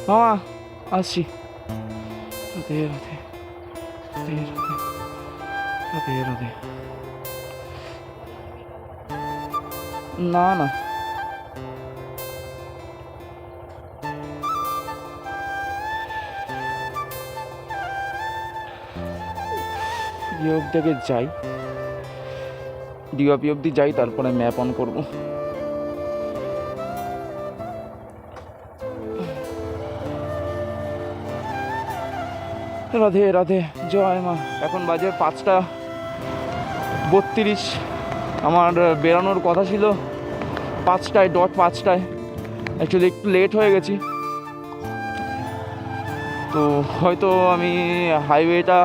মামা আসছি। রাধে রাধে রাধে রাধে রাধে রাধে। না না, অবধি আগে যাই, ডিওপি অবধি যাই, তারপরে ম্যাপ অন করবো। রাধে রাধে, জয় মা। এখন বাজে 5:32। আমার বেরানোর কথা ছিল 5টায়, ডট 5টায়। অ্যাকচুয়ালি একটু লেট হয়ে গেছি, তো হয়তো আমি হাইওয়েটা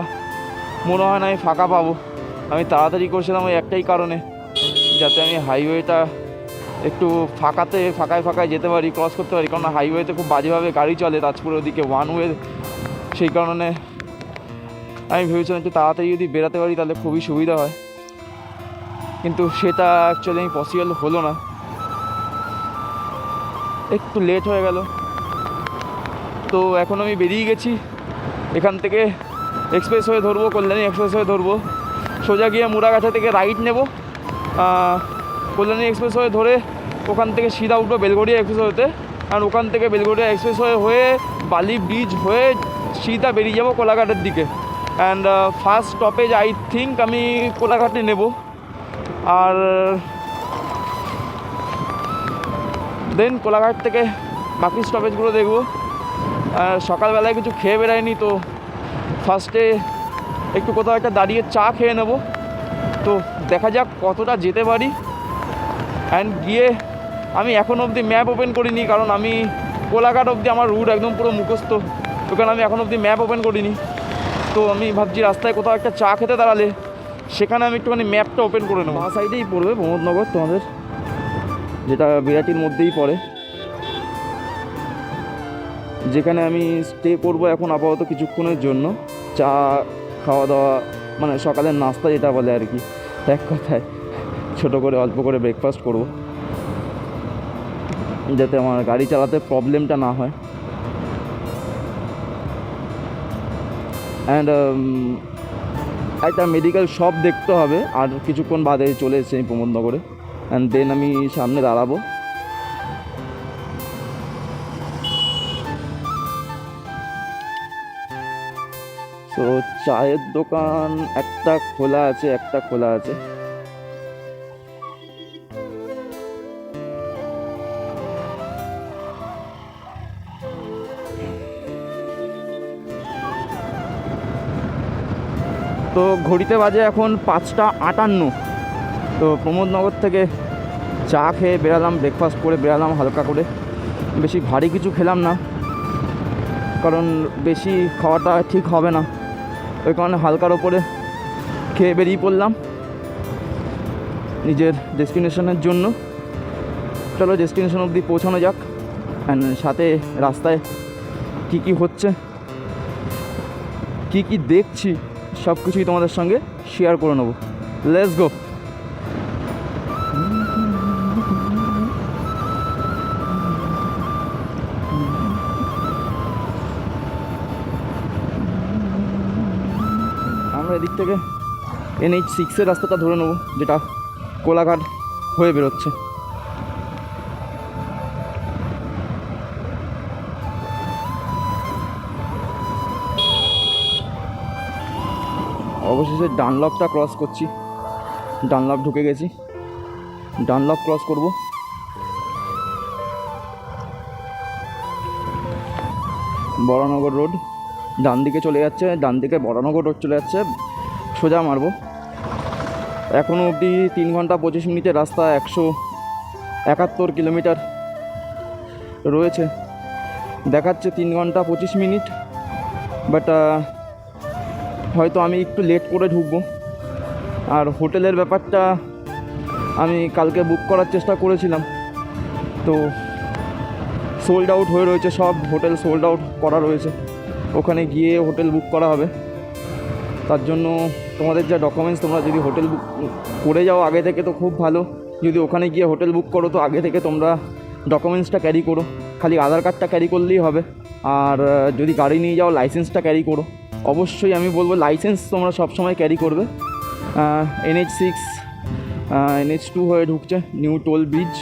মনে হয় না আমি ফাঁকা পাবো। আমি তাড়াতাড়ি করছিলাম ওই একটাই কারণে, যাতে আমি হাইওয়েটা একটু ফাঁকায় যেতে পারি, ক্রস করতে পারি। কারণ হাইওয়েতে খুব বাজেভাবে গাড়ি চলে, তাজপুর ওদিকে ওয়ান ওয়ে। সেই কারণে আমি ভেবেছিলাম একটু তাড়াতাড়ি যদি বেরাতে পারি তাহলে খুবই সুবিধা হয়, কিন্তু সেটা অ্যাকচুয়ালি পসিবল হলো না, একটু লেট হয়ে গেল। তো এখন আমি বেরিয়ে গেছি এখান থেকে। এক্সপ্রেস হয়ে ধরবো, কল্যাণী এক্সপ্রেস হয়ে ধরবো, সোজা গিয়ে মুড়াগাছা থেকে রাইট নেব, কল্যাণী এক্সপ্রেস হয়ে ধরে ওখান থেকে সিধা উঠবো বেলগড়িয়া এক্সপ্রেস হতে। আর ওখান থেকে বেলগড়িয়া এক্সপ্রেস হয়ে বালি ব্রিজ হয়ে সিধা বেরিয়ে যাবো কোলাঘাটের দিকে। And first stoppage I think আমি কোলাঘাটে নেব, আর দেন কোলাঘাট থেকে বাকি স্টপেজগুলো দেখবো। সকালবেলায় কিছু খেয়ে বেরায়নি, তো ফার্স্টে একটু কোথাও একটা দাঁড়িয়ে চা খেয়ে নেব। তো দেখা যাক কতটা যেতে পারি। অ্যান্ড গিয়ে আমি এখন অবধি ম্যাপ ওপেন করিনি, কারণ আমি কোলাঘাট অবধি আমার রুট একদম পুরো মুখস্থ, ওখানে আমি এখন অবধি ম্যাপ ওপেন করিনি। তো আমি ভাবছি রাস্তায় কোথাও একটা চা খেতে দাঁড়ালে সেখানে আমি একটুখানি ম্যাপটা ওপেন করে নেবো। বাঁ সাইডেই পড়বে প্রমোদনগর তোমাদের, যেটা বিরাটির মধ্যেই পড়ে, যেখানে আমি স্টে করবো এখন আপাতত কিছুক্ষণের জন্য। চা খাওয়া দাওয়া, মানে সকালের নাস্তা যেটা বলে আর কি, এক কথায় ছোটো করে অল্প করে ব্রেকফাস্ট করব, যাতে আমার গাড়ি চালাতে প্রবলেমটা না হয়। অ্যান্ড একটা মেডিকেল শপ দেখতে হবে, আর কিছুক্ষণ বাদে চলে এসেছি আমি প্রমোদনগরে। অ্যান্ড দেন আমি সামনে দাঁড়াবো। তো চায়ের দোকান একটা খোলা আছে, তো ঘড়িতে বাজে এখন 5:58। তো প্রমোদনগর থেকে চা খেয়ে বেরালাম, ব্রেকফাস্ট করে বেরালাম হালকা করে, বেশি ভারী কিছু খেলাম না, কারণ বেশি খাওয়াটা ঠিক হবে না। ওই কারণে হালকার ওপরে খেয়ে বেরিয়ে পড়লাম নিজের ডেস্টিনেশনের জন্য। চলো ডেস্টিনেশন অবধি পৌঁছানো যাক, অ্যান্ড সাথে রাস্তায় কী কী হচ্ছে, কী কী দেখছি, সব কিছুই তোমাদের সঙ্গে শেয়ার করে নেবো। Let's go. আমরা এদিক থেকে NH6 রাস্তাটা ধরে নেবো, যেটা কোলাঘাট হয়ে বেরোচ্ছে। অবশেষে ডানলপটা ক্রস করছি, ডানলপ ঢুকে গেছি, ডানলপ ক্রস করব। বরানগর রোড ডান দিকে চলে যাচ্ছে, ডান দিকে বরানগর রোড চলে যাচ্ছে, সোজা মারবো। এখনও অবধি 3 ঘন্টা 25 মিনিটের রাস্তা, 171 কিলোমিটার রয়েছে, দেখাচ্ছে 3 ঘন্টা 25 মিনিট। বাট হয়তো আমি একটু লেট করে ঢুকবো। আর হোটেলের ব্যাপারটা আমি কালকে বুক করার চেষ্টা করেছিলাম, তো সোল্ড আউট হয়ে রয়েছে, সব হোটেল সোল্ড আউট করা রয়েছে। ওখানে গিয়ে হোটেল বুক করা হবে। তার জন্য তোমাদের যা ডকুমেন্টস, তোমরা যদি হোটেল বুক করে যাও আগে থেকে তো খুব ভালো, যদি ওখানে গিয়ে হোটেল বুক করো তো আগে থেকে তোমরা ডকুমেন্টসটা ক্যারি করো, খালি আধার কার্ডটা ক্যারি করলেই হবে। আর যদি গাড়ি নিয়ে যাও লাইসেন্সটা ক্যারি করো। অবশ্যই আমি বলবো লাইসেন্স তোমরা সবসময় ক্যারি করবে। NH6 NH2 হয়ে ঢুকছে নিউ টোল ব্রিজ,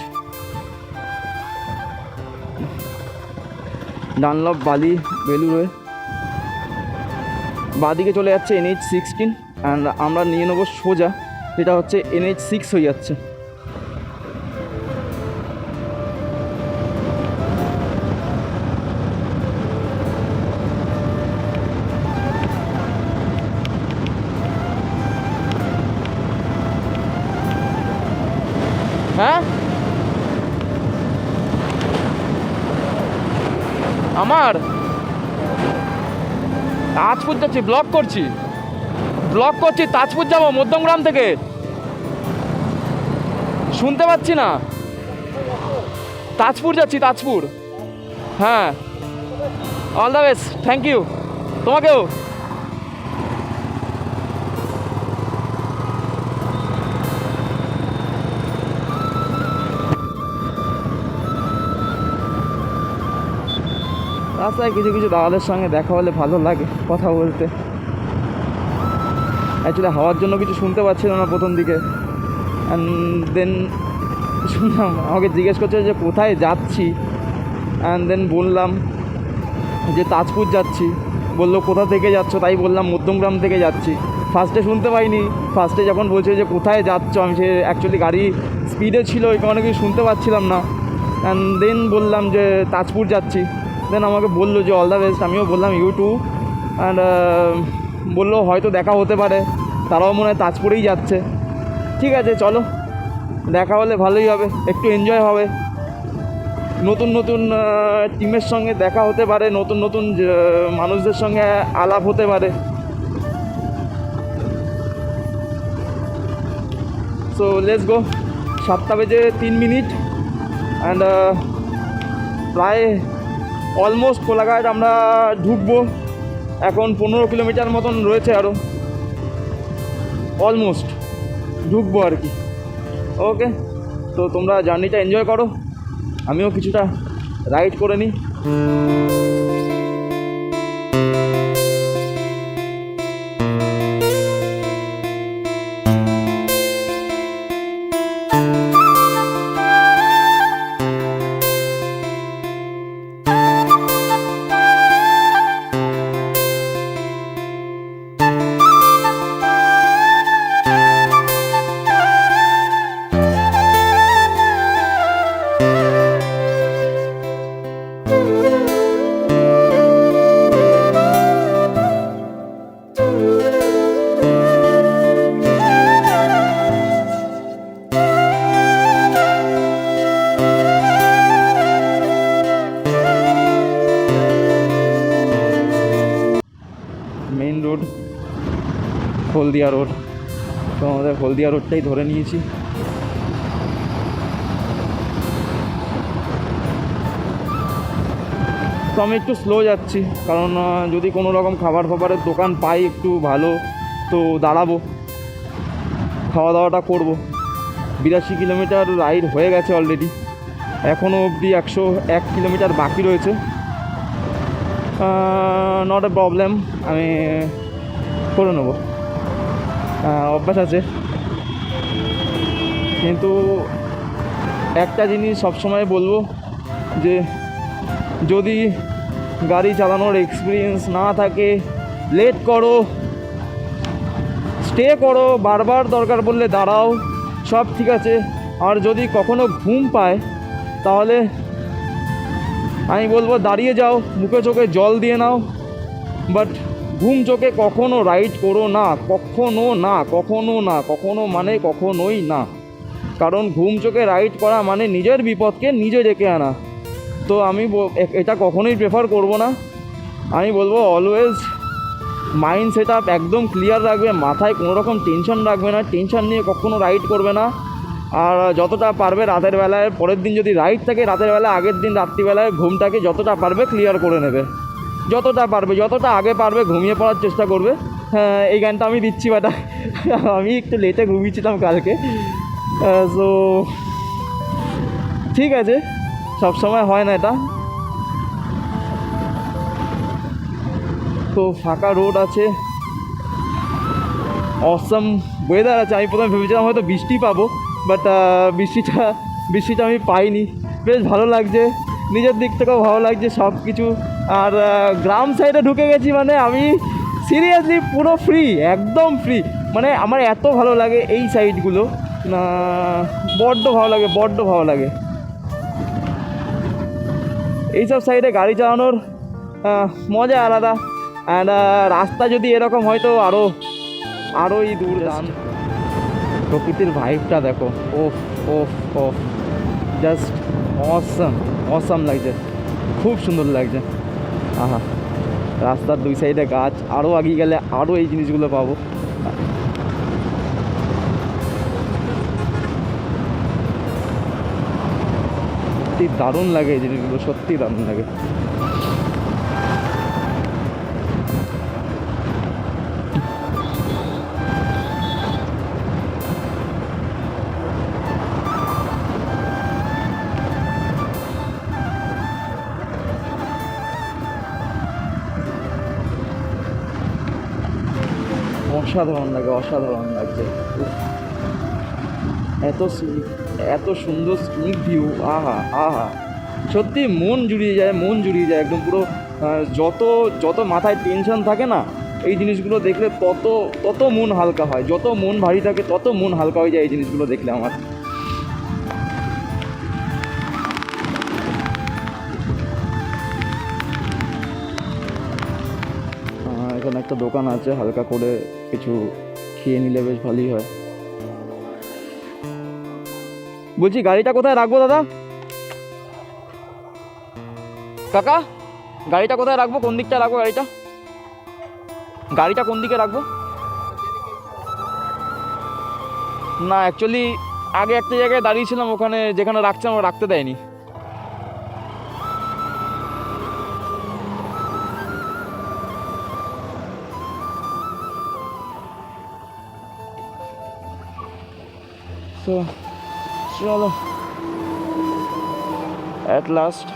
ডানলপ বালি বেলুর হয়ে বাঁদিকে চলে যাচ্ছে NH16 অ্যান্ড আমরা নিয়ে নেবো সোজা, যেটা হচ্ছে NH6 হয়ে যাচ্ছে। হ্যাঁ আমার তাজপুর যাচ্ছি, ব্লক করছি তাজপুর যাবো মধ্যমগ্রাম থেকে, শুনতে পাচ্ছি না। তাজপুর যাচ্ছি, তাজপুর। হ্যাঁ, all the best, thank you. তোমাকেও। রাস্তায় কিছু কিছু দাদাদের সঙ্গে দেখা হলে ভালো লাগে কথা বলতে। অ্যাকচুয়ালি হাওয়ার জন্য কিছু শুনতে পাচ্ছিলাম না প্রথম দিকে, অ্যান্ড দেন শুনলাম, আমাকে জিজ্ঞেস করছে যে কোথায় যাচ্ছি, অ্যান্ড দেন বললাম যে তাজপুর যাচ্ছি। বললো কোথা থেকে যাচ্ছ, তাই বললাম মধ্যমগ্রাম থেকে যাচ্ছি। ফার্স্টে শুনতে পাইনি, ফার্স্টে যখন বলছে যে কোথায় যাচ্ছ, আমি সে অ্যাকচুয়ালি গাড়ি স্পিডে ছিল ওই কারণে কিছু শুনতে পাচ্ছিলাম না। অ্যান্ড দেন বললাম যে তাজপুর যাচ্ছি। দেন আমাকে বললো যে অল দ্য বেস্ট, আমিও বললাম ইউ টু। অ্যান্ড বললো হয়তো দেখা হতে পারে, তারাও মনে হয় তাজপুরেই যাচ্ছে। ঠিক আছে চলো, দেখা হলে ভালোই হবে, একটু এনজয় হবে, নতুন নতুন টিমের সঙ্গে দেখা হতে পারে, নতুন নতুন মানুষদের সঙ্গে আলাপ হতে পারে। So let's go. 7:03 অ্যান্ড প্রায় অলমোস্ট কোলাঘাট আমরা ঢুকবো। এখন 15 কিলোমিটার মতন রয়েছে, আরও অলমোস্ট ঢুকবো আর কি। ওকে, তো তোমরা জার্নিটা এনজয় করো, আমিও কিছুটা রাইড করে নিই। মেইন রোড হলদিয়া রোড, তো আমাদের হলদিয়া রোডটাই ধরে নিয়েছি। তো আমি একটু স্লো যাচ্ছি, কারণ যদি কোনো রকম খাবার ফাবারের দোকান পাই একটু ভালো, তো দাঁড়াবো, খাওয়া দাওয়াটা করবো। 82 কিলোমিটার রাইড হয়ে গেছে অলরেডি, এখনও অবধি 101 কিলোমিটার বাকি রয়েছে। নট এ প্রবলেম, আমি করে নেবো, অভ্যাস আছে। কিন্তু একটা জিনিস সবসময় বলবো যে যদি গাড়ি চালানোর এক্সপিরিয়েন্স না থাকে, লেট করো, স্টে করো, বারবার দরকার পড়লে দাঁড়াও, সব ঠিক আছে। আর যদি কখনো ঘুম পায় তাহলে আমি বলবো দাঁড়িয়ে যাও, মুখে চোখে জল দিয়ে নাও, বাট ঘুম চোখে কখনো রাইড করো না, কখনো না, কখনো না, কখনো মানে কখনোই না। কারণ ঘুম চোখে রাইড করা মানে নিজের বিপদকে নিজে ডেকে আনা। তো আমি এটা কখনোই প্রেফার করব না। আমি বলবো অলওয়েজ মাইন্ড সেট আপ একদম ক্লিয়ার রাখবে, মাথায় কোনো রকম টেনশন রাখবে না, টেনশন নিয়ে কখনো রাইড করবে না। আর যতটা পারবে রাতের বেলায়, পরের দিন যদি রাইড থাকে রাতের বেলা, আগের দিন রাত্রিবেলায় ঘুমটাকে যতটা পারবে ক্লিয়ার করে নেবে, যতটা পারবে, যতটা আগে পারবে ঘুমিয়ে পড়ার চেষ্টা করবে। হ্যাঁ, এই গানটা আমি দিচ্ছি, বাট আমি একটু লেটে ঘুমিয়েছিলাম কালকে, সো ঠিক আছে, সব সময় হয় না এটা। তো ফাঁকা রোড আছে, অসম ওয়েদার আছে। আমি প্রথমে ভেবেছিলাম হয়তো বৃষ্টি পাবো, বাট বৃষ্টিটা আমি পাইনি। বেশ ভালো লাগছে, নিজের দিক থেকেও ভালো লাগছে সব কিছু। আর গ্রাম সাইডে ঢুকে গেছি মানে আমি সিরিয়াসলি পুরো ফ্রি, একদম ফ্রি। মানে আমার এত ভালো লাগে এই সাইডগুলো, বড্ড ভালো লাগে, বড্ড ভালো লাগে এইসব সাইডে গাড়ি চালানোর মজা আলাদা। অ্যান্ড রাস্তা যদি এরকম হয় তো আরোই দুর্দান্ত। প্রকৃতির ভাইবটা দেখো, ওফ ওফ ওফ, জাস্ট অসম অসম লাগছে, খুব সুন্দর লাগছে। আহা, রাস্তার দুই সাইডে গাছ, আরও এগিয়ে গেলে আরও এই জিনিসগুলো পাবো। সত্যি দারুণ লাগে এই জিনিসগুলো, সত্যি দারুণ লাগে। অসাধারণ লাগে, অসাধারণ লাগছে। এত সুন্দর স্নিক ভিউ, আহা আহা, সত্যি মন জুড়িয়ে যায়, মন জুড়িয়ে যায় একদম পুরো। যত মাথায় টেনশন থাকে না, এই জিনিসগুলো দেখলে তত মন হালকা হয়। যত মন ভারী থাকে তত মন হালকা হয়ে যায় এই জিনিসগুলো দেখলে আমার। এখানে একটা দোকান আছে, হালকা করে কিছু খেয়ে নিলে বেশ ভালোই হয়। বলছি গাড়িটা কোথায় রাখবো দাদা? কাকা, গাড়িটা কোথায় রাখবো? কোন দিকটা রাখবো গাড়িটা কোন দিকে রাখবো? না অ্যাকচুয়ালি আগে একটা জায়গায় দাঁড়িয়েছিলাম, ওখানে যেখানে রাখছিলাম ওরা রাখতে দেয়নি। তো চলো at last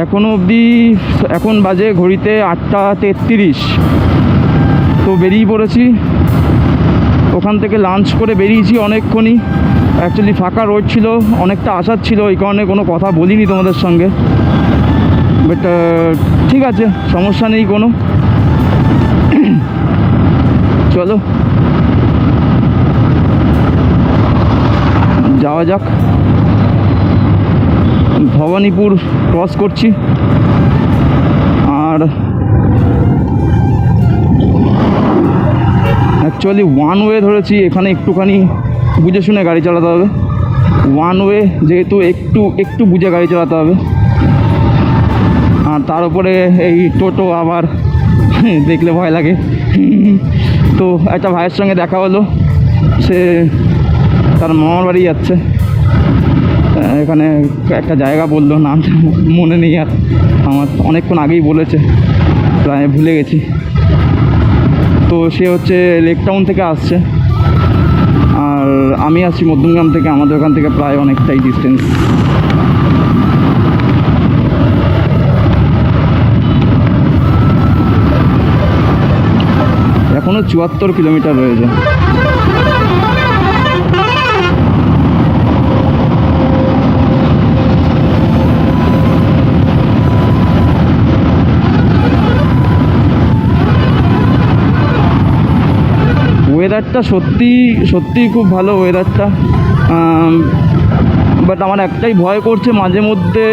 এখনও অবধি, এখন বাজে ঘড়িতে 8টা 33। তো বেরিয়ে পড়েছি, ওখান থেকে লাঞ্চ করে বেরিয়েছি অনেকক্ষণই। অ্যাকচুয়ালি ফাঁকা রোড ছিল, অনেকটা আসার ছিল, এই কারণে কোনো কথা বলিনি তোমাদের সঙ্গে। বাট ঠিক আছে, সমস্যা নেই কোনো। চলো যাওয়া যাক। ভবানীপুর ক্রস করছি, আর অ্যাকচুয়ালি ওয়ান ওয়ে ধরেছি, এখানে একটুখানি বুঝে শুনে গাড়ি চালাতে হবে। ওয়ান ওয়ে যেহেতু একটু বুঝে গাড়ি চালাতে হবে। আর তার উপরে এই টোটো আবার দেখলে ভয় লাগে। তো একটা ভাইয়ের সঙ্গে দেখা হলো, সে তার মামার বাড়ি যাচ্ছে। এখানে একটা জায়গা বললো, নামটা মনে নেই আর আমার, অনেকক্ষণ আগেই বলেছে, প্রায় ভুলে গেছি। তো সে হচ্ছে লেক টাউন থেকে আসছে, আর আমি আসছি মধ্যমগ্রাম থেকে। আমাদের ওখান থেকে প্রায় অনেকটাই ডিস্টেন্স। এখনও 74 কিলোমিটার রয়েছে। ওয়েদারটা সত্যিই খুব ভালো ওয়েদারটা। বাট আমার একটাই ভয় করছে, মাঝে মধ্যে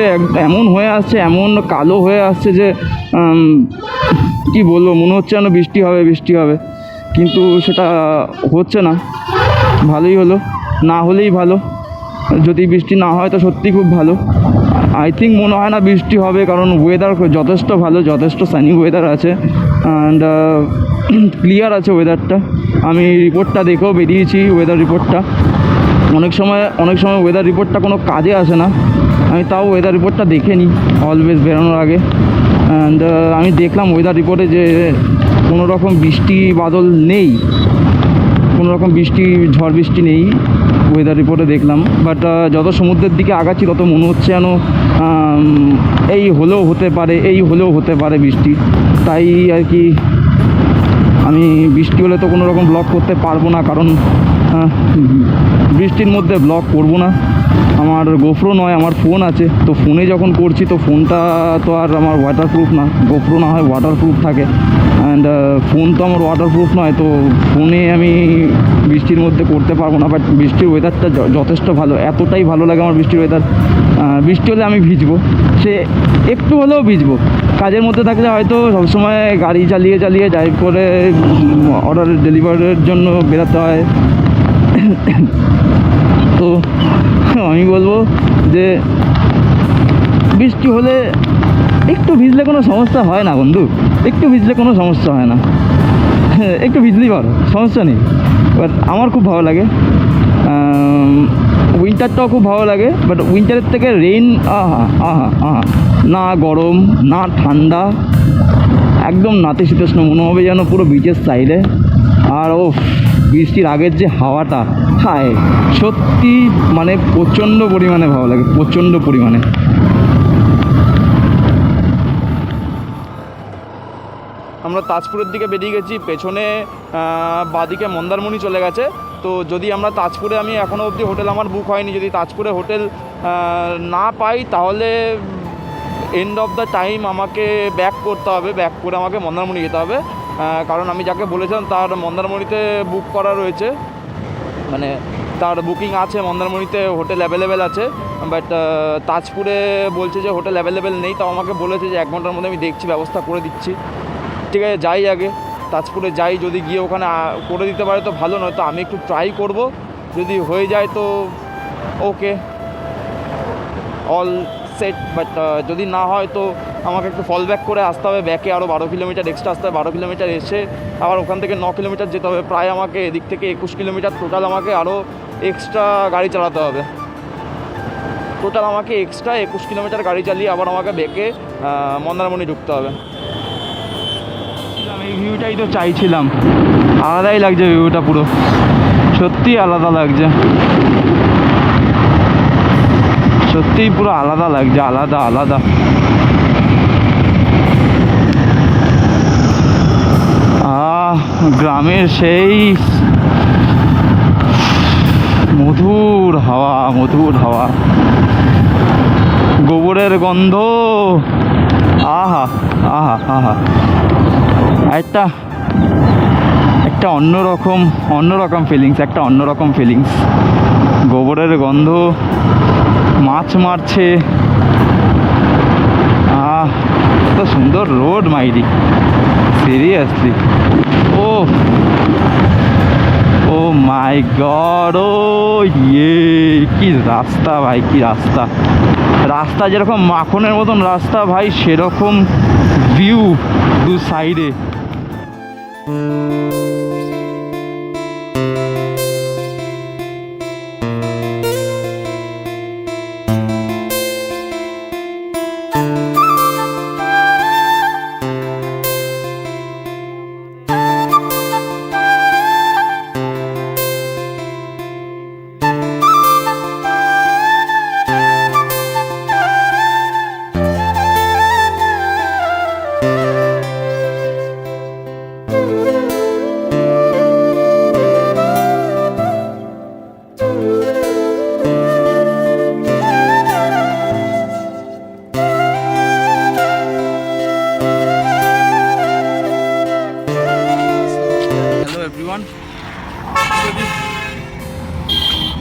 এমন হয়ে আসছে, এমন কালো হয়ে আসছে যে কি বলবো, মনে হচ্ছে যেন বৃষ্টি হবে, কিন্তু সেটা হচ্ছে না। ভালোই হলো, না হলেই ভালো। যদি বৃষ্টি না হয় তো সত্যিই খুব ভালো। আই থিঙ্ক মনে হয় না বৃষ্টি হবে, কারণ ওয়েদার যথেষ্ট ভালো, যথেষ্ট সানি ওয়েদার আছে, অ্যান্ড ক্লিয়ার আছে ওয়েদারটা। আমি রিপোর্টটা দেখেও বেরিয়েছি, ওয়েদার রিপোর্টটা। অনেক সময় ওয়েদার রিপোর্টটা কোনো কাজে আসে না, আমি তাও ওয়েদার রিপোর্টটা দেখে নিই অলওয়েজ বেরোনোর আগে। অ্যান্ড আমি দেখলাম ওয়েদার রিপোর্টে যে কোনো রকম বৃষ্টি বাদল নেই, কোনো রকম ঝড় বৃষ্টি নেই ওয়েদার রিপোর্টে দেখলাম। বাট যত সমুদ্রের দিকে আগাচ্ছি তত মনে হচ্ছে যেন এই হলেও হতে পারে বৃষ্টি। তাই আর কি আমি বৃষ্টি হলে তো কোনো রকম ব্লগ করতে পারবো না, কারণ বৃষ্টির মধ্যে ব্লগ করব না। আমার গোপ্রো নয়, আমার ফোন আছে, তো ফোনে যখন করছি তো ফোনটা তো আর আমার ওয়াটারপ্রুফ না। গোপ্রো না হয় ওয়াটারপ্রুফ থাকে, অ্যান্ড ফোন তো আমার ওয়াটারপ্রুফ নয়, তো ফোনে আমি বৃষ্টির মধ্যে করতে পারবো না। বাট বৃষ্টির ওয়েদারটা যথেষ্ট ভালো, এতটাই ভালো লাগে আমার বৃষ্টির ওয়েদার। বৃষ্টি হলে আমি ভিজবো, সে একটু হলেও ভিজবো। কাজের মধ্যে থাকলে হয়তো সবসময় গাড়ি চালিয়ে ড্রাইভ করে অর্ডার ডেলিভারির জন্য বেরোতে হয়। তো আমি বলবো যে বৃষ্টি হলে একটু ভিজলে কোনো সমস্যা হয় না বন্ধু, একটু ভিজলে কোনো সমস্যা হয় না। একটু ভিজলেই পারো, সমস্যা নেই। বাট আমার খুব ভালো লাগে, উইন্টারটাও খুব ভালো লাগে। বাট উইন্টারের থেকে রেইন না গরম না ঠান্ডা, একদম নাতিশীতোষ্ণ, মনে হবে যেন পুরো বিচের সাইডে। আর বৃষ্টির আগের যে হাওয়াটা, হায় সত্যি মানে প্রচণ্ড পরিমাণে ভালো লাগে, প্রচণ্ড পরিমাণে। আমরা তাজপুরের দিকে বেরিয়ে গেছি, পেছনে বাদিকে মন্দারমণি চলে গেছে। তো যদি আমরা তাজপুরে, আমি এখনও অবধি হোটেল আমার বুক হয়নি, যদি তাজপুরে হোটেল না পাই তাহলে এন্ড অফ দ্য টাইম আমাকে ব্যাক করতে হবে, ব্যাক করে আমাকে মন্দারমণি যেতে হবে। কারণ আমি যাকে বলেছিলাম তার মন্দারমণিতে বুক করা রয়েছে, মানে তার বুকিং আছে, মন্দারমণিতে হোটেল অ্যাভেলেবেল আছে। বাট তাজপুরে বলছে যে হোটেল অ্যাভেলেবেল নেই, তাও আমাকে বলেছে যে 1 ঘন্টার মধ্যে আমি দেখছি, ব্যবস্থা করে দিচ্ছি। ঠিক আছে, যাই আগে তাজপুরে যাই, যদি গিয়ে ওখানে করে দিতে পারে তো ভালো, নয় তো আমি একটু ট্রাই করব, যদি হয়ে যায় তো ওকে, অল সেট। বাট যদি না হয় তো আমাকে একটু ফল ব্যাক করে আসতে হবে, ব্যাকে আরও 12 কিলোমিটার এক্সট্রা আসতে হবে। 12 কিলোমিটার এসে আবার ওখান থেকে 9 কিলোমিটার যেতে হবে, প্রায় আমাকে এদিক থেকে 21 কিলোমিটার টোটাল আমাকে আরও এক্সট্রা গাড়ি চালাতে হবে। টোটাল আমাকে এক্সট্রা 21 কিলোমিটার গাড়ি চালিয়ে আবার আমাকে ব্যাকে মন্দারমণি ঢুকতে হবে। এই ভিউটাই তো চাইছিলাম, আলাদাই লাগছে ভিউটা, পুরো সত্যি আলাদা লাগছে, সত্যিই পুরো আলাদা লাগছে, আলাদা। গ্রামের সেই মধুর হাওয়া, গোবরের গন্ধ, আহা আহা আহা একটা একটা অন্যরকম ফিলিংস, একটা অন্যরকম ফিলিংস। গোবরের গন্ধ, মাছ মারছে, কত সুন্দর রোড মাইরি, সিরিয়াসলি। ও ও মাই গড, ও ইয়ে কি রাস্তা ভাই, কি রাস্তা! রাস্তা যেরকম মাখনের মতন রাস্তা ভাই, সেরকম ভিউ দু সাইডে।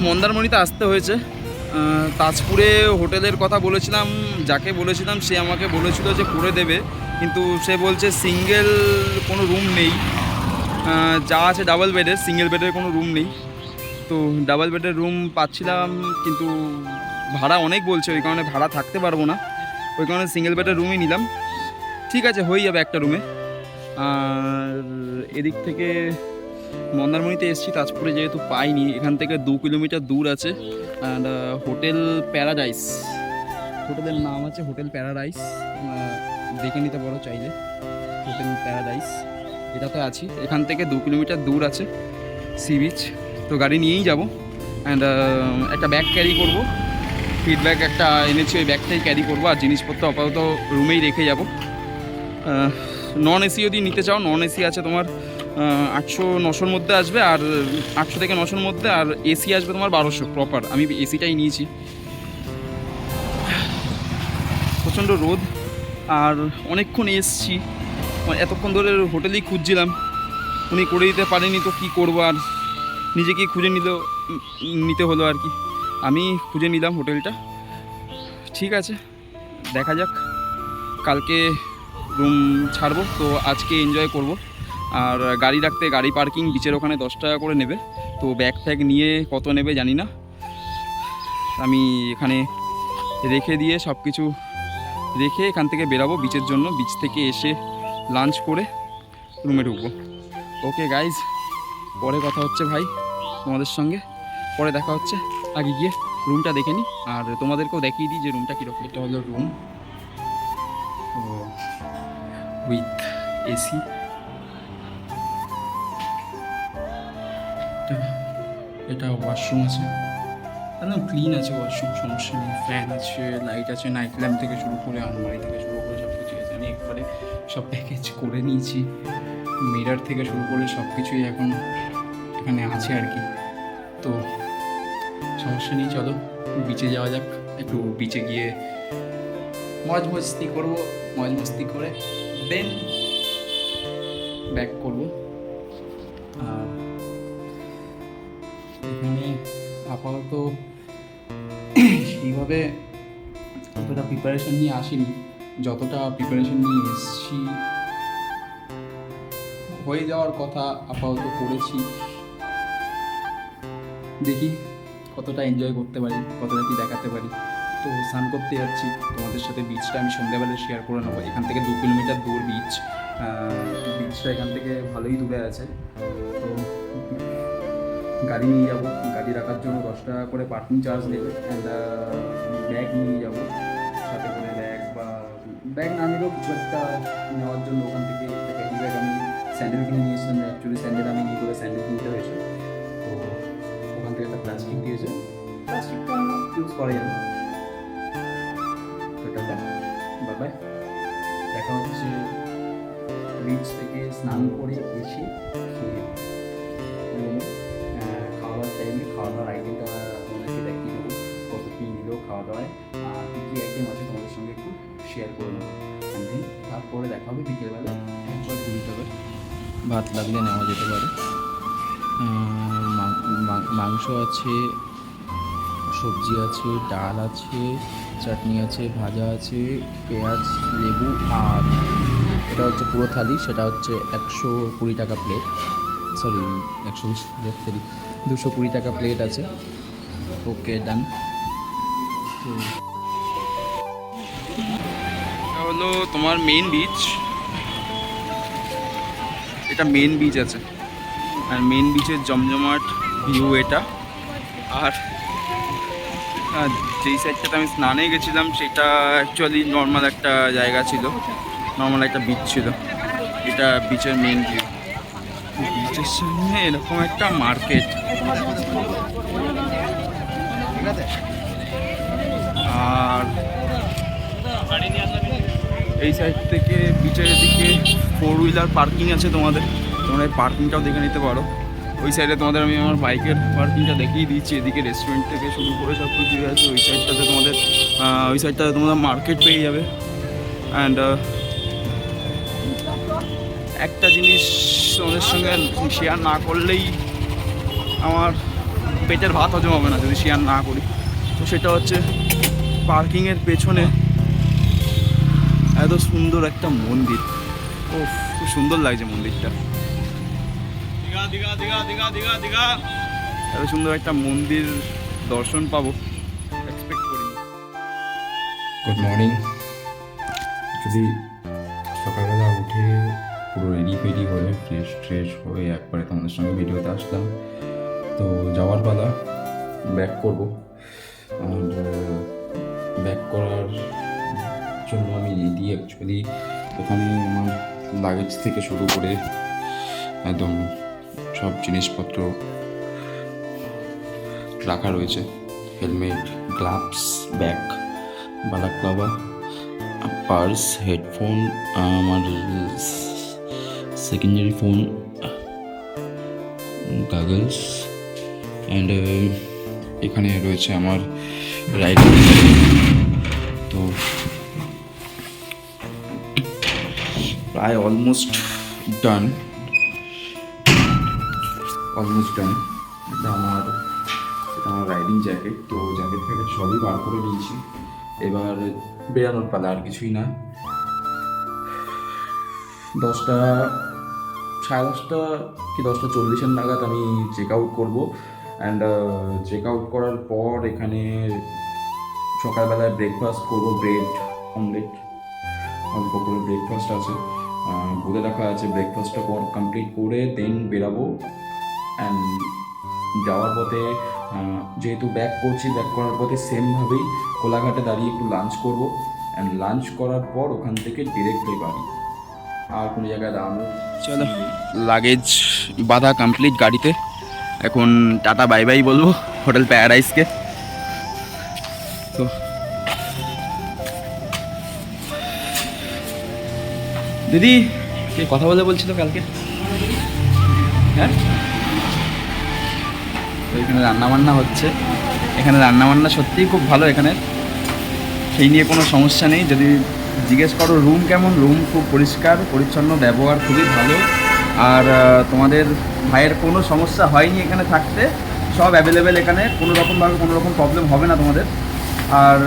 মন্দারমণিতে আসতে হয়েছে। তাজপুরে হোটেলের কথা বলেছিলাম, যাকে বলেছিলাম সে আমাকে বলেছিল যে করে দেবে, কিন্তু সে বলছে সিঙ্গেল কোনো রুম নেই, যা আছে ডাবল বেডের, সিঙ্গেল বেডের কোনো রুম নেই। তো ডাবল বেডের রুম পাচ্ছিলাম, কিন্তু ভাড়া অনেক বলছে, ওই কারণে ভাড়া থাকতে পারবো না, ওই কারণে সিঙ্গেল বেডের রুমই নিলাম। ঠিক আছে, হয়ে যাবে একটা রুমে। আর এদিক থেকে মন্দারমণিতে এসেছি, তাজপুরে যেহেতু পাইনি, এখান থেকে 2 কিলোমিটার দূর আছে অ্যান্ড হোটেল প্যারাডাইস, হোটেলের নাম আছে হোটেল প্যারাডাইস, দেখে নিতে পারো চাইলে, হোটেল প্যারাডাইস এটাতে আছি। এখান থেকে 2 কিলোমিটার দূর আছে সি বিচ, তো গাড়ি নিয়েই যাব। অ্যান্ড একটা ব্যাগ ক্যারি করব, ফিডব্যাক একটা এনেছি, ওই ব্যাগটাই ক্যারি করবো, আর জিনিসপত্র আপাতত রুমেই রেখে যাব। নন এসি যদি নিতে চাও, নন এসি আছে তোমার 800-900-র মধ্যে আসবে, আর 800 থেকে 900-র মধ্যে, আর এসি আসবে তোমার 1200 প্রপার। আমি এসিটাই নিয়েছি। প্রচণ্ড রোদ, আর অনেকক্ষণ এসছি, এতক্ষণ ধরে হোটেলেই খুঁজছিলাম, উনি করে দিতে পারেনি, তো কী করবো, আর নিজেকেই খুঁজে নিতে হলো আর কি। আমি খুঁজে নিলাম হোটেলটা। ঠিক আছে, দেখা যাক, কালকে রুম ছাড়বো, তো আজকে এনজয় করব। আর গাড়ি রাখতে, গাড়ি পার্কিং বিচের ওখানে 10 টাকা করে নেবে, তো ব্যাগ ফ্যাগ নিয়ে কত নেবে জানি না, আমি এখানে রেখে দিয়ে সব কিছু রেখে এখান থেকে বেরাবো বিচের জন্য। বিচ থেকে এসে লাঞ্চ করে রুমে ঢুকবো। ওকে গাইজ, পরে কথা হচ্ছে ভাই তোমাদের সঙ্গে, পরে দেখা হচ্ছে। আগে গিয়ে রুমটা দেখে নিই, আর তোমাদেরকেও দেখিয়ে দিই যে রুমটা কীরকম। এটা হলো রুম উইথ এসি। এটা ওয়াশরুম আছে, একদম ক্লিন আছে ওয়াশরুম, সমস্যা নেই। ফ্যান আছে, লাইট আছে, নাইট ল্যাম্প থেকে শুরু করে আলমারি থেকে শুরু করে সব কিছু আছে। আমি একবারে সব প্যাকেজ করে নিয়েছি, মিরার থেকে শুরু করে সব কিছুই এখন এখানে আছে আর কি। তো সমস্যা নেই, চলো বিচে যাওয়া যাক। একটু বিচে গিয়ে মজ মস্তি করবো, মজ মস্তি করে দেন ব্যাক করবো। আর এখানে আপাতত সেইভাবে অতটা প্রিপারেশন নিয়ে আসিনি, যতটা প্রিপারেশন নিয়ে এসেছি হয়ে যাওয়ার কথা আপাতত করেছি। দেখি কতটা এনজয় করতে পারি, কতটা কি দেখাতে পারি। তো স্নান করতে যাচ্ছি, তোমাদের সাথে বিচটা আমি সন্ধ্যাবেলা শেয়ার করে নেবো। এখান থেকে 2 কিলোমিটার দূর বিচ, বিচটা এখান থেকে ভালোই দূরে আছে। তো গাড়ি নিয়ে যাবো, গাড়ি রাখার জন্য 10 টাকা করে পার্কিং চার্জ নেবে। অ্যান্ড ব্যাগ নিয়ে যাবো সাথে করে, ব্যাগ না নিলেও কিছু একটা নেওয়ার জন্য ওখান থেকে একটা ক্যারি ব্যাগ। আমি স্যান্ডেল কিনে নিয়েছিলাম, অ্যাকচুয়ালি স্যান্ডেল আমি নিয়ে করে স্যান্ডেল কিনতে হয়েছে, তো ওখান থেকে একটা প্লাস্টিক দিয়েছে, প্লাস্টিকটা ইউজ করা যাবে। তো টাটা, বাই বাই, দেখা হচ্ছে বিচ থেকে স্নান করে এসে খেয়ে খাওয়া দাওয়ার টাইমে। খাওয়া দাওয়ার আইটেমটা তোমাদেরকে দেখিয়ে দেবো, কত কী নিল খাওয়া দাওয়ায়, আর কী কী আইটেম আছে তোমাদের সঙ্গে একটু শেয়ার করে নেবো। অ্যান্ড দেন দেখা হবে বিকেলবেলা। 20 টাকা ভাত লাগলে নেওয়া যেতে পারে। মাংস আছে, সবজি আছে, ডাল আছে, চাটনি আছে, ভাজা আছে, পেঁয়াজ, লেবু, আর এটা হচ্ছে পুরো থালি, সেটা হচ্ছে 120 টাকা প্লেট। সরি, 220 টাকা প্লেট আছে। ওকে, ডান। তো এটা হলো তোমার মেন বিচ, এটা মেন বিচ আছে, আর মেন বিচের জমজমাট ভিউ এটা। আর যেই সাইডটাতে আমি স্নানে গেছিলাম সেটা অ্যাকচুয়ালি নর্মাল একটা জায়গা ছিল, নর্মাল একটা বিচ ছিল। এটা বিচের মেন ভিউ। বিচের সামনে এরকম একটা মার্কেট, আর এই সাইড থেকে বিচের দিকে 4 হুইলার পার্কিং আছে তোমাদের, তোমরা এই পার্কিংটাও দেখে নিতে পারো। ওই সাইডে তোমাদের আমি আমার বাইকের পার্কিংটা দেখিয়ে দিচ্ছি। এদিকে রেস্টুরেন্ট থেকে শুরু করে সব কিছুই আছে। ওই সাইডটাতে তোমাদের মার্কেট পেয়ে যাবে। অ্যান্ড একটা জিনিস তোমাদের সঙ্গে শেয়ার না করলেই আমার পেটের ভাত হজম হবে না যদি শেয়ার না করি। তো সেটা হচ্ছে পার্কিংয়ের পেছনে এত সুন্দর একটা মন্দির। ও, খুব সুন্দর লাগছে মন্দিরটা। এত সুন্দর একটা মন্দির দর্শন পাবো এক্সপেক্ট করিনি। Good morning. যদি সকালবেলা উঠে পুরো রেডি হয়ে ফ্রেশ হয়ে একবারে তোমাদের সঙ্গে ভিডিওতে আসলাম। তো যাওয়ার পালা, ব্যাক করব। আর ব্যাক করার জন্য আমি রেডি। অ্যাকচুয়ালি এখানে আমার লাগেজ থেকে শুরু করে একদম সব জিনিসপত্র রাখা রয়েছে। Helmet, gloves, bag, balaclava, purse, headphone, আমার সেকেন্ডারি ফোন, গাগলস, অ্যান্ড এখানে রয়েছে আমার রাইডিং। তো প্রায় অলমোস্ট ডান। এটা আমার রাইডিং জ্যাকেট। তো জ্যাকেট ফ্যাকেট সবই বার করে নিয়েছি, এবার বেরানোর পালা, আর কিছুই না। 10টা, 10:30 কি 10:40 নাগাদ আমি চেক আউট করবো। অ্যান্ড চেক আউট করার পর এখানে সকালবেলায় ব্রেকফাস্ট করবো। ব্রেড অমলেট, অল্প করে ব্রেকফাস্ট আছে, বলে রাখা আছে। ব্রেকফাস্টটা কমপ্লিট করে দেন বেরাবো। অ্যান্ড যাওয়ার পথে যেহেতু ব্যাক করার পথে সেমভাবেই কোলাঘাটে দাঁড়িয়ে একটু লাঞ্চ করব। অ্যান্ড লাঞ্চ করার পর ওখান থেকে ডিরেক্টলি বাড়ি, আর কোনো জায়গায় দাঁড়ানো। চলো, লাগেজ বাঁধা কমপ্লিট গাড়িতে। এখন টাটা বাই বাই বলবো হোটেল প্যারাডাইসকে। তো দিদি কে কথা বলছিল কালকে? হ্যাঁ, তো এখানে রান্নাবান্না হচ্ছে। এখানে রান্নাবান্না সত্যিই খুব ভালো এখানে, সেই নিয়ে কোনো সমস্যা নেই। যদি জিজ্ঞেস করো রুম কেমন, রুম খুব পরিষ্কার পরিচ্ছন্ন, ব্যবহার খুবই ভালো। আর তোমাদের ভাইয়ের কোনো সমস্যা হয়নি এখানে থাকতে, সব অ্যাভেলেবেল এখানে, কোনো রকম প্রবলেম হবে না তোমাদের। আর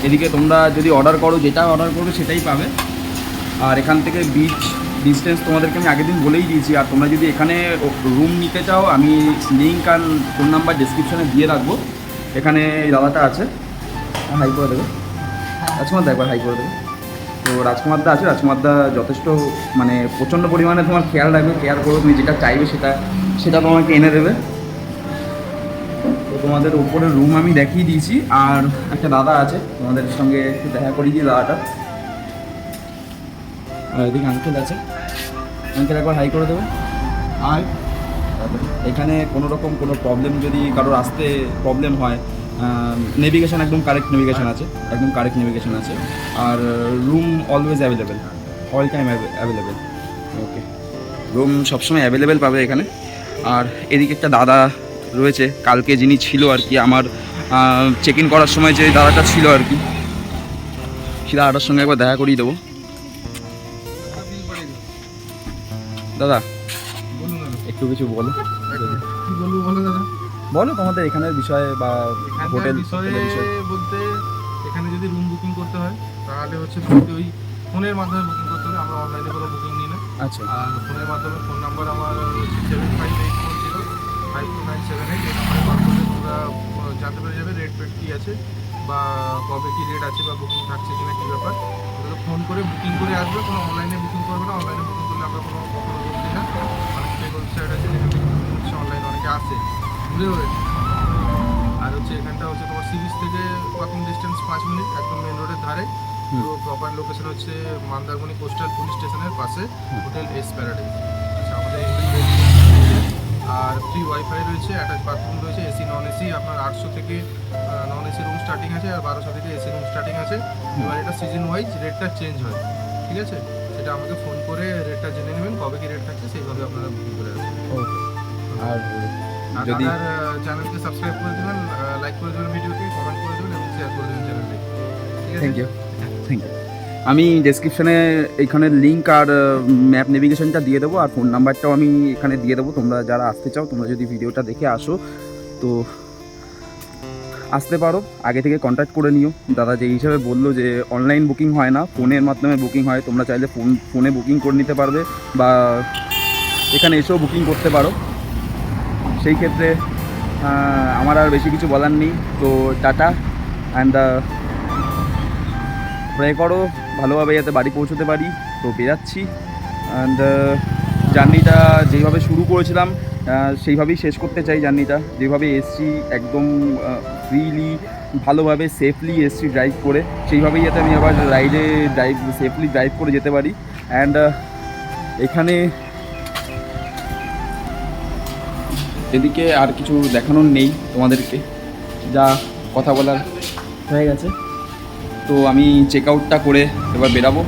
এদিকে তোমরা যদি অর্ডার করো, যেটা অর্ডার করবে সেটাই পাবে। আর এখান থেকে বিচ ডিস্টেন্স তোমাদেরকে আমি আগের দিন বলেই দিয়েছি। আর তোমরা যদি এখানে রুম নিতে চাও, আমি লিঙ্ক আর ফোন নাম্বার ডিসক্রিপশনে দিয়ে রাখবো। এখানে এই দাদাটা আছে, হাই করে দেবে। রাজকুমারদা একবার হাই করে দেবে। তো রাজকুমারদা আছে, রাজকুমারদা যথেষ্ট মানে প্রচণ্ড পরিমাণে তোমার খেয়াল রাখবে, কেয়ার করো। তুমি যেটা চাইবে সেটা তোমাকে এনে দেবে। তো তোমাদের উপরে রুম আমি দেখিয়ে দিয়েছি। আর একটা দাদা আছে, তোমাদের সঙ্গে একটু দেখা করিয়ে দিই দাদাটা। আর এদিকে আঙ্কেল আছে, আঙ্কেল একবার হাই করে দেবে। আর এখানে কোনো প্রবলেম যদি কারোর আসতে প্রবলেম হয়, নেভিগেশন একদম কারেক্ট নেভিগেশন আছে। আর room always available, all time available. Okay, room সবসময় অ্যাভেলেবেল পাবে এখানে। আর এদিকে একটা দাদা রয়েছে, কালকে যিনি ছিল আর কি আমার চেক ইন করার সময়, যে দাদাটা ছিল আর কি, সে দাদাটার সঙ্গে একবার দেখা করিয়ে দেবো। দাদা বলুন দাদা, একটু কিছু বলো, কি বলবো বলো দাদা। বলো তোমাদের এখানের বিষয়ে বা এখানকার হোটেল বিষয়ে বিষয়ে। বলতে এখানে যদি রুম বুকিং করতে হয় তাহলে হচ্ছে তোমাকে ওই ফোনের মাধ্যমে বুকিং করতে হবে, আমরা অনলাইনে কোনো বুকিং নিই না। আচ্ছা আর ফোনের মাধ্যমে ফোন নাম্বার আমার 7584052978, এই নাম্বারে কল করলে তোমরা জানতে পেরে যাবে রেট ফেট কী আছে বা কবে কী রেট আছে বা বুকিং থাকছে কিনা কী ব্যাপার। ওগুলো ফোন করে বুকিং করে আসবে, কোনো অনলাইনে বুকিং করবে না। অনলাইনে বুকিং করলে আমরা কখনো দোষ দিই না। অনেক ওয়েবসাইট আছে যেখান থেকে বুকিং হচ্ছে, অনলাইনে অনেকে আসে বুঝতে পেরেছি। আর হচ্ছে এখানটা হচ্ছে তোমার সি বিচ থেকে ওয়াকিং ডিস্টেন্স 5 মিনিট, একদম মেন রোডের ধারে। পুরো প্রপার লোকেশন হচ্ছে মন্দারমণি কোস্টাল পুলিশ স্টেশনের পাশে হোটেল এস প্যারাডাইস। আচ্ছা, আমাদের আর ফ্রি ওয়াইফাই রয়েছে, অ্যাটাচ বাথরুম রয়েছে, এসি নন এসি আপনার 800 থেকে নন এসি রুম স্টার্টিং আছে আর 1200 থেকে এসি রুম স্টার্টিং আছে। এবার এটা সিজন ওয়াইজ রেটটা চেঞ্জ হয়, ঠিক আছে? সেটা আমাকে ফোন করে রেটটা জেনে নেবেন, কবে কি রেট থাকছে সেইভাবে আপনারা বুকিং করে আসবেন। আর আর যদি চ্যানেলকে সাবস্ক্রাইব করে দেবেন, লাইক করে দেবেন ভিডিওকে, কমেন্ট করে দেবেন এবং শেয়ার করে দেবেন চ্যানেলটি, ঠিক আছে? Thank you, thank you. আমি ডেসক্রিপশনে এইখানে লিঙ্ক আর ম্যাপ নেভিগেশনটা দিয়ে দেবো, আর ফোন নাম্বারটাও আমি এখানে দিয়ে দেবো। তোমরা যারা আসতে চাও, তোমরা যদি ভিডিওটা দেখে আসো তো আসতে পারো, আগে থেকে কন্ট্যাক্ট করে নিও। দাদা যেই হিসাবে বললো যে অনলাইন বুকিং হয় না, ফোনের মাধ্যমে বুকিং হয়, তোমরা চাইলে ফোনে বুকিং করে নিতে পারবে বা এখানে এসেও বুকিং করতে পারো। সেই ক্ষেত্রে আমার আর বেশি কিছু বলার নেই। তো টাটা অ্যান্ড প্রে করো ভালোভাবে যাতে বাড়ি পৌঁছতে পারি। তো বেরাচ্ছি অ্যান্ড জার্নিটা যেইভাবে শুরু করেছিলাম সেইভাবেই শেষ করতে চাই। জার্নিটা যেভাবে এসছি একদম ফ্রিলি, ভালোভাবে সেফলি এসছি ড্রাইভ করে, সেইভাবেই যাতে আমি আবার সেফলি ড্রাইভ করে যেতে পারি। অ্যান্ড এখানে এদিকে আর কিছু দেখানোর নেই তোমাদেরকে, যা কথা বলার হয়ে গেছে। তো আমি চেক আউটটা করে এবার বেরাবো।